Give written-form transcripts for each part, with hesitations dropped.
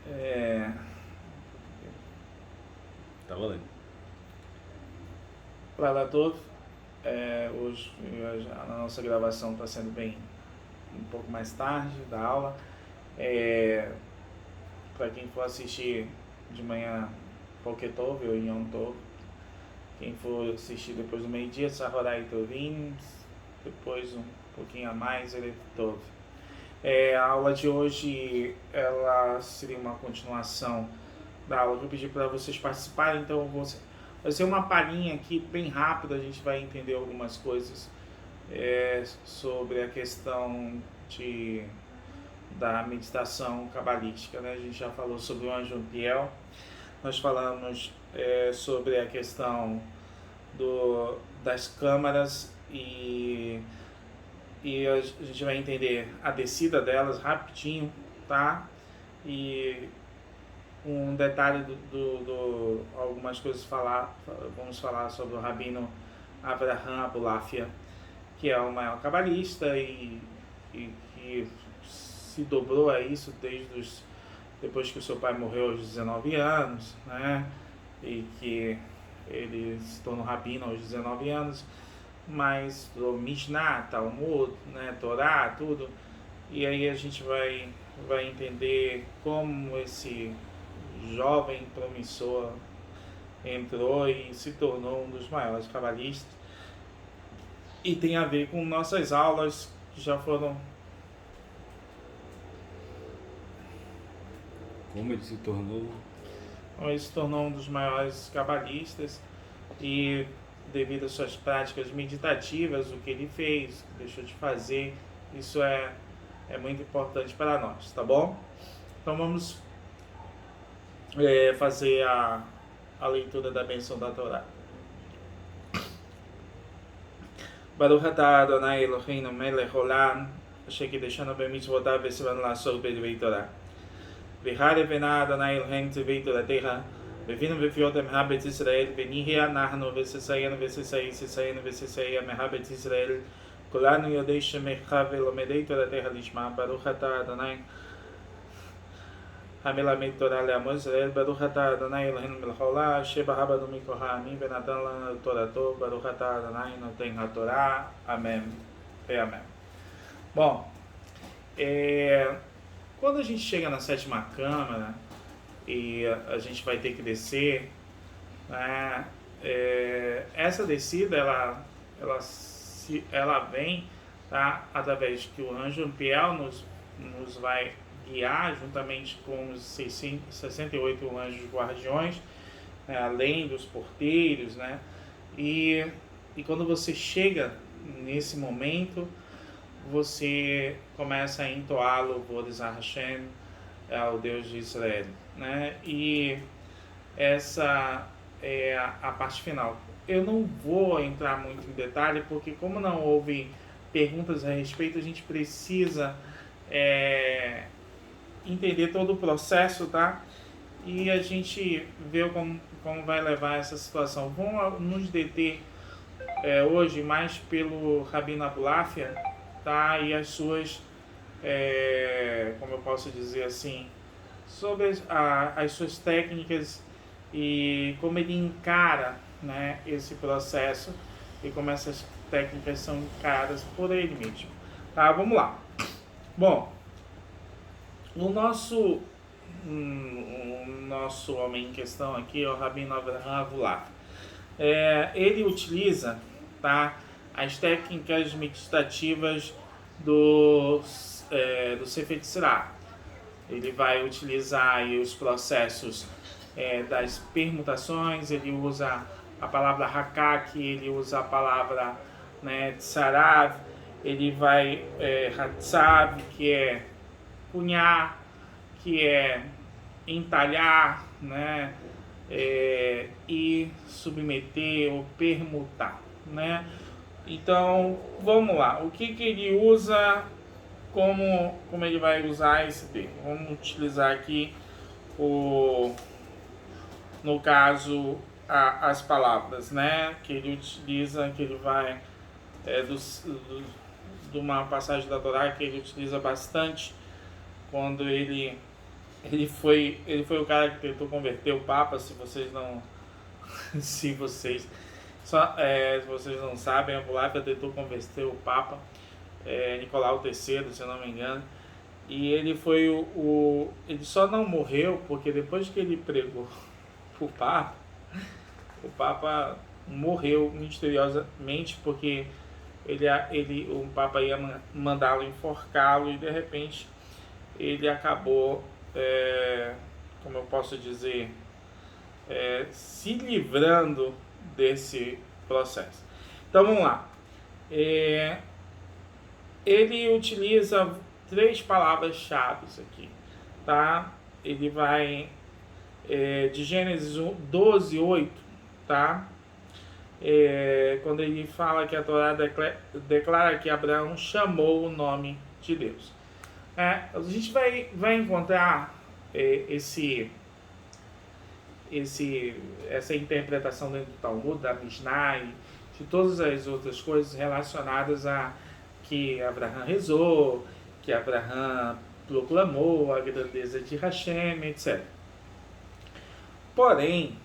É, Tá valendo. para todos, hoje a nossa gravação está sendo bem um pouco mais tarde da aula. Para quem for assistir de manhã, Poketov ou Yom Tov. Quem for assistir depois do meio-dia, Sahorai Tovim. Depois um pouquinho a mais, ele Tov. A aula de hoje ela seria uma continuação da aula que eu pedi para vocês participarem, então vai ser uma palhinha aqui bem rápida, a gente vai entender algumas coisas sobre a questão da meditação cabalística. Né? A gente já falou sobre o anjo Piel, nós falamos sobre a questão das câmaras e a gente vai entender a descida delas rapidinho, tá? E um detalhe algumas coisas vamos falar sobre o Rabino Avraham Abulafia, que é o maior cabalista e que se dobrou a isso depois que o seu pai morreu aos 19 anos, né? E que ele se tornou rabino aos 19 anos, mas do Mishnah, Talmud, né, Torá, tudo. E aí a gente vai entender como esse jovem promissor entrou e se tornou um dos maiores cabalistas. E tem a ver com nossas aulas que já foram. Como ele se tornou? Ele se tornou um dos maiores cabalistas e devido às suas práticas meditativas, o que ele fez, o que deixou de fazer, isso é muito importante para nós, tá bom? Então vamos fazer a leitura da bênção da Torá. Baruch atah Adonai Eloheinu melech olam, asher kideshanu b'mitzvotav v'tzivanu la'asok b'divei Torah. V'charev v'na Adonai Eloheinu tzivei Toratecha, v'vinu v'fiotem ha-betz Yisrael, v'nihya nahnu v'sesayenu v'sesayenu meha betz Yisrael, kulanu yodei shemecha v'lomedei Toratecha lishma. Baruch atah Adonai המלמד תורה לעמו ישראל, ברוך אתה אדוני אלוהינו מלך העולם, שבא בנו מכוח העמים ונתן לנו תורתו, ברוך אתה אדוני נותן התורה, amém e amém. Bom, quando a gente chega na sétima câmara e a gente vai ter que descer, né, essa descida ela vem, tá, através que o anjo Ampiel nos vai guiar juntamente com os 68 anjos guardiões, né, além dos porteiros, né? E quando você chega nesse momento, você começa a entoar louvores a Hashem, ao Deus de Israel, né? E essa é a parte final. Eu não vou entrar muito em detalhe, porque como não houve perguntas a respeito, a gente precisa entender todo o processo, tá? E a gente vê como vai levar essa situação. Vamos nos deter hoje mais pelo Rabino Abulafia, tá? E as suas, como eu posso dizer assim, sobre as suas técnicas e como ele encara, né, esse processo e como essas técnicas são encaradas por ele mesmo. Tá? Vamos lá. Bom, o nosso homem em questão aqui é o Rabino Avraham Abulafia. Ele utiliza, tá, as técnicas meditativas do Sefer Tzirah. Ele vai utilizar aí os processos das permutações, ele usa a palavra Hakak, ele usa a palavra, né, Tsarav, ele vai Hatzav, que é punhar, que é entalhar, né, e submeter ou permutar, né? Então, vamos lá. O que ele usa, como ele vai usar esse termo? Vamos utilizar aqui, no caso, as palavras, né? Que ele utiliza, que ele vai, de uma passagem da Torá que ele utiliza bastante, quando ele ele foi o cara que tentou converter o Papa, se vocês não se vocês se vocês não sabem, a Bulgária tentou converter o Papa Nicolau III, se eu não me engano. E ele foi ele só não morreu porque depois que ele pregou o Papa morreu misteriosamente porque o Papa ia mandá-lo enforcá-lo e de repente ele acabou, como eu posso dizer, se livrando desse processo. Então vamos lá. Ele utiliza 3 palavras-chave aqui, tá? Ele vai de Gênesis 12, 8, tá? Quando ele fala que a Torá declara que Abraão chamou o nome de Deus. A gente vai encontrar essa interpretação dentro do Talmud, da Mishnah e de todas as outras coisas relacionadas a que Abraão rezou, que Abraão proclamou a grandeza de Hashem, etc. Porém,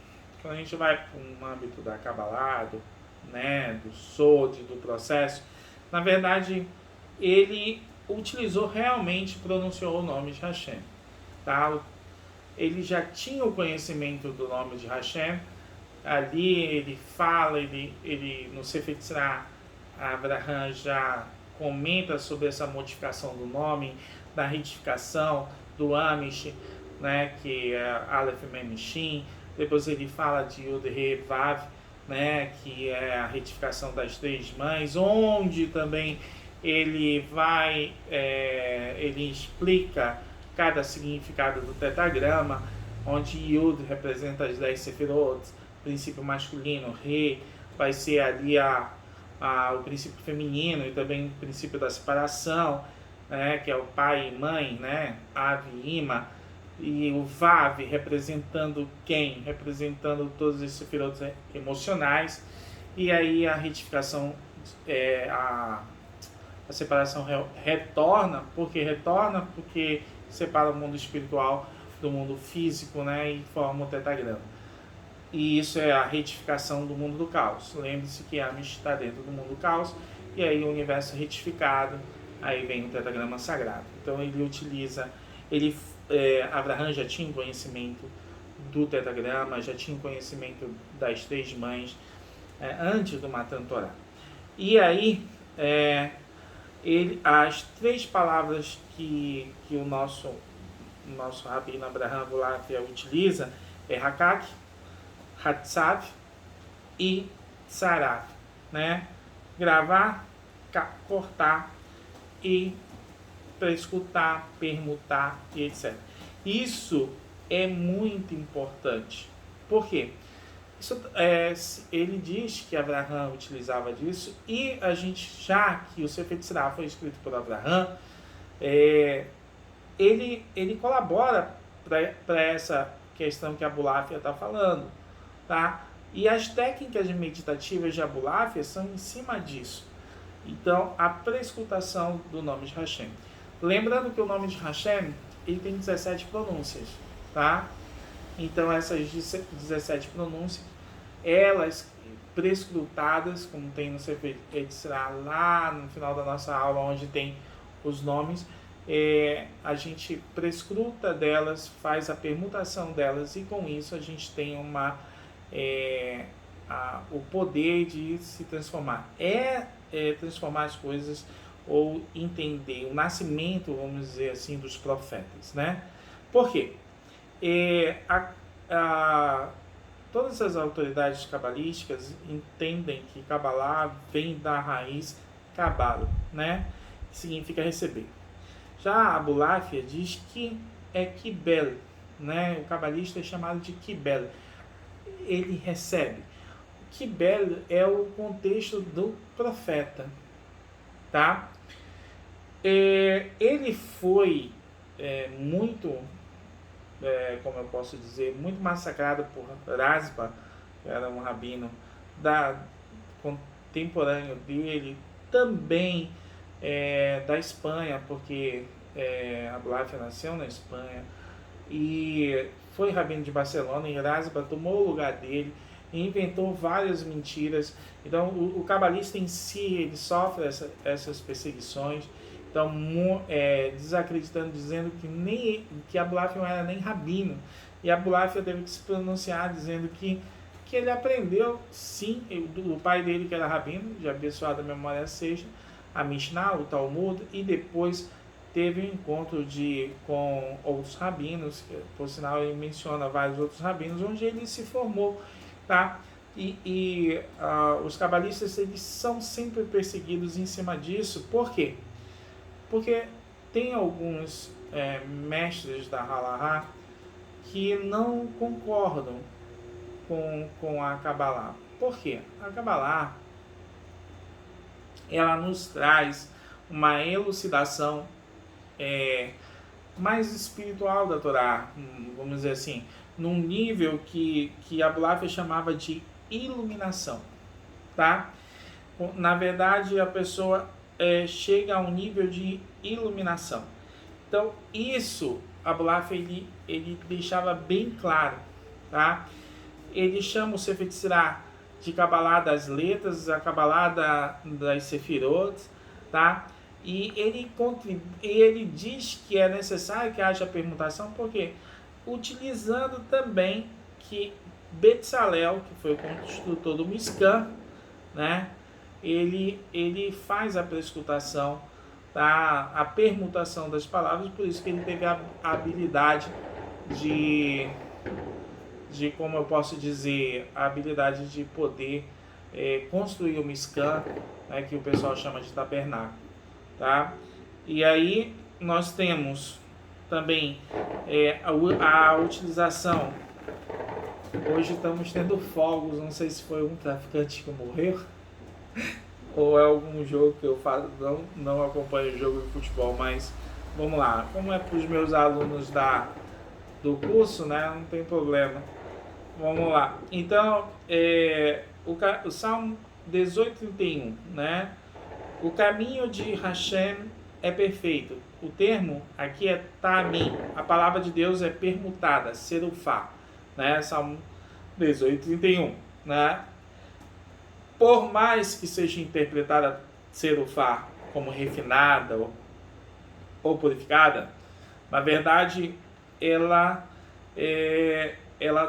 quando a gente vai para um âmbito da Kabbalah, do Sod, do processo, na verdade, ele utilizou realmente, pronunciou o nome de Hashem. Tá? Ele já tinha o conhecimento do nome de Hashem. Ali ele fala, ele no Sefer Tzra, Abraham já comenta sobre essa modificação do nome, da retificação do Amish, né, que é Aleph Mem Shin. Depois ele fala de Yud He Vav, né, que é a retificação das 3 mães, onde também ele ele explica cada significado do tetragrama, onde Yud representa as 10 Sefirot, princípio masculino, Re vai ser ali o princípio feminino e também o princípio da separação, né, que é o pai e mãe, né, Av e Ima, e o Vav representando quem? Representando todos esses Sefirot emocionais, e aí a retificação, a separação retorna porque separa o mundo espiritual do mundo físico, né, e forma o tetragrama. E isso é a retificação do mundo do caos. Lembre-se que Amish está dentro do mundo do caos, e aí o universo retificado, aí vem o tetragrama sagrado. Então ele utiliza, Abraham já tinha conhecimento do tetragrama, já tinha conhecimento das 3 mães, antes do Matan Torá. E aí, as 3 palavras que o nosso rabino Abraham Abulafia utiliza é Hakak, Hatzav e Tsarav, né? Gravar, cortar e escutar, permutar e etc. Isso é muito importante. Por quê? Ele diz que Abraham utilizava disso, e a gente, já que o Sefer Tzra foi escrito por Abraham, ele colabora para essa questão que a Abulafia está falando, tá? E as técnicas meditativas de Abulafia são em cima disso. Então, a prescutação do nome de Hashem. Lembrando que o nome de Hashem, ele tem 17 pronúncias, tá? Então, essas 17 pronúncias, elas prescrutadas, como tem no Sefer Tzra, lá no final da nossa aula, onde tem os nomes, a gente prescruta delas, faz a permutação delas, e com isso a gente tem o poder de se transformar. Transformar as coisas, ou entender o nascimento, vamos dizer assim, dos profetas, né? Por quê? Todas as autoridades cabalísticas entendem que Kabbalah vem da raiz Kabbalah, né? Que significa receber. Já a Abulafia diz que é Kibel, né? O cabalista é chamado de Kibel. Ele recebe. Kibel é o contexto do profeta, tá? Ele foi muito, como eu posso dizer, muito massacrado por Rasba, que era um rabino contemporâneo dele, também da Espanha, porque Abulafia nasceu na Espanha, e foi rabino de Barcelona, e Erasba tomou o lugar dele e inventou várias mentiras. Então o cabalista em si, ele sofre essas perseguições. Então, desacreditando, dizendo que Abulafia não era nem rabino. E Abulafia teve que se pronunciar, dizendo que ele aprendeu, sim, do pai dele, que era rabino, de abençoada a memória seja, a Mishnah, o Talmud, e depois teve um encontro com outros rabinos, que, por sinal ele menciona vários outros rabinos, onde ele se formou, tá? Os cabalistas, eles são sempre perseguidos em cima disso. Por quê? Porque tem alguns mestres da Halahá que não concordam com a Kabbalah. Por quê? A Kabbalah, ela nos traz uma elucidação mais espiritual da Torá, vamos dizer assim, num nível que Abulafia chamava de iluminação, tá? Na verdade, a pessoa chega a um nível de iluminação. Então, isso Abulafia ele deixava bem claro, tá? Ele chama o Sefer Tzirah de Kabbalah das letras, a Kabbalah das Sefirot, tá? E ele diz que é necessário que haja permutação, porque utilizando também que Betzalel, que foi o construtor do Mishkan, né? Ele faz a prescutação, tá? A permutação das palavras, por isso que ele teve a habilidade de como eu posso dizer, a habilidade de poder construir o Mishkan, né, que o pessoal chama de tabernáculo, tá? E aí nós temos também a utilização. Hoje estamos tendo fogos, não sei se foi um traficante que morreu ou é algum jogo que eu faço, não acompanho o jogo de futebol, mas vamos lá, como é para os meus alunos do curso, né, não tem problema. Vamos lá. Então, o Salmo 18:31, né? O caminho de Hashem é perfeito. O termo aqui é Tamim. A palavra de Deus é permutada, serufá, né? Salmo 18:31, né? Por mais que seja interpretada serufá como refinada ou purificada, na verdade ela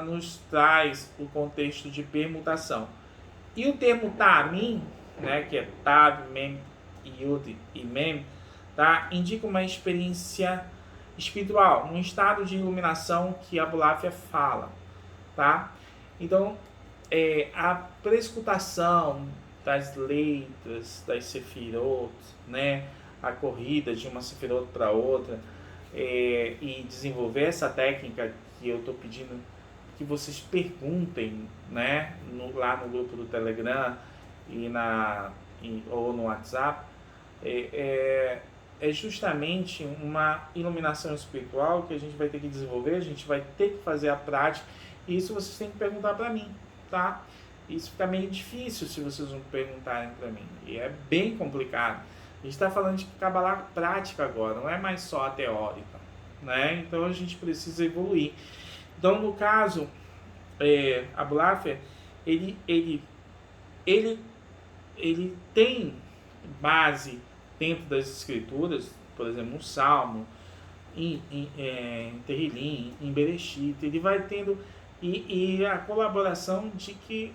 nos traz o contexto de permutação. E o termo Ta'amim, né, que é Tav, Mem, Yud e Mem, tá, indica uma experiência espiritual, um estado de iluminação que a Abulafia fala. Tá? Então, a prescutação das letras, das sefirot, né, a corrida de uma sefirot para outra, e desenvolver essa técnica que eu estou pedindo que vocês perguntem, né, lá no grupo do Telegram ou no WhatsApp, é justamente uma iluminação espiritual que a gente vai ter que desenvolver, a gente vai ter que fazer a prática, e isso vocês têm que perguntar para mim, tá? Isso fica meio difícil se vocês não perguntarem para mim, e é bem complicado. A gente está falando de Kabbalah prática agora, não é mais só a teórica, né? Então a gente precisa evoluir. Então, no caso, Abulafia, ele tem base dentro das escrituras, por exemplo, no Salmo, em Terrilim, em Bereshit, ele vai tendo e a colaboração de que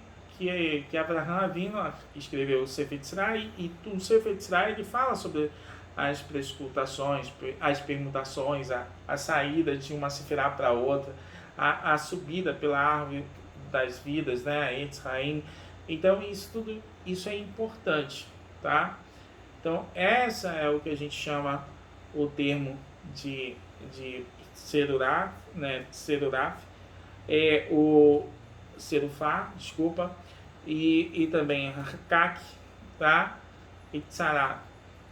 Abraham Avinu escreveu o Sefer Tzirah, e o Sefer Tzirah ele fala sobre as prescutações, as permutações, a saída de uma sefirá para outra, a subida pela árvore das vidas, né, Etz Haim. Então isso é importante, tá? Então essa é o que a gente chama o termo de Seruraf, né, Seruraf, o Serufá, desculpa, e também Kak, tá? E Tsaraf.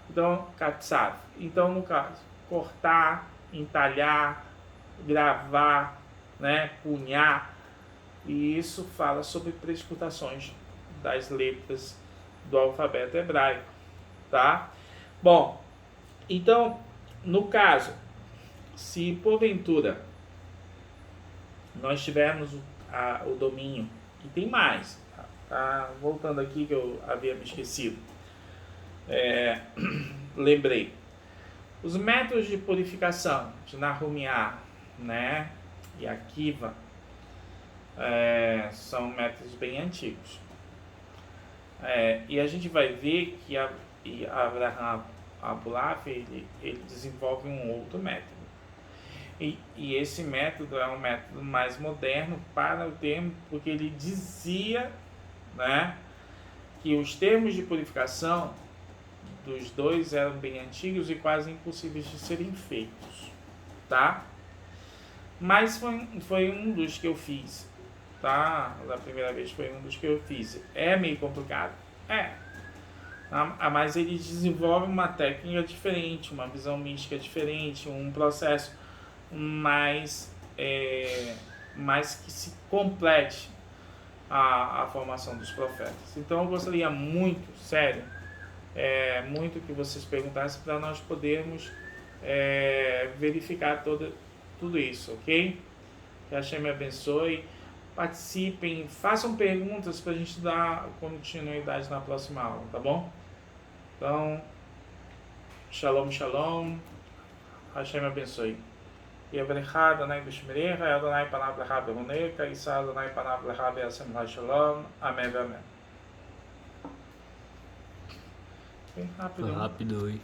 Então, Katsav. Então, no caso, cortar, entalhar, gravar, né, cunhar, e isso fala sobre prescutações das letras do alfabeto hebraico, tá? Bom, então, no caso, se porventura nós tivermos o domínio. E tem mais. Tá? Voltando aqui que eu havia me esquecido. Lembrei. Os métodos de purificação de Nahumya, né, e Akiva são métodos bem antigos. E a gente vai ver que Abraham Abulaf ele desenvolve um outro método. E esse método é um método mais moderno para o termo, porque ele dizia, né, que os termos de purificação dos dois eram bem antigos e quase impossíveis de serem feitos, tá? Mas foi um dos que eu fiz, tá? Da primeira vez foi um dos que eu fiz. É meio complicado, mas ele desenvolve uma técnica diferente, uma visão mística diferente, um processo mais que se complete a formação dos profetas. Então eu gostaria muito, sério, muito que vocês perguntassem para nós podermos verificar tudo isso, ok? Que a Hashem me abençoe. Participem, façam perguntas para a gente dar continuidade na próxima aula, tá bom? Então, shalom, shalom. Hashem me abençoe. Yevrechá Adonai B'Shmerecha, Adonai Panav Lecha B'Honecha, Yisrael Adonai Panav Lecha B'Yasem Shalom. Amém, amém. Bem rápido. Foi rápido, hein?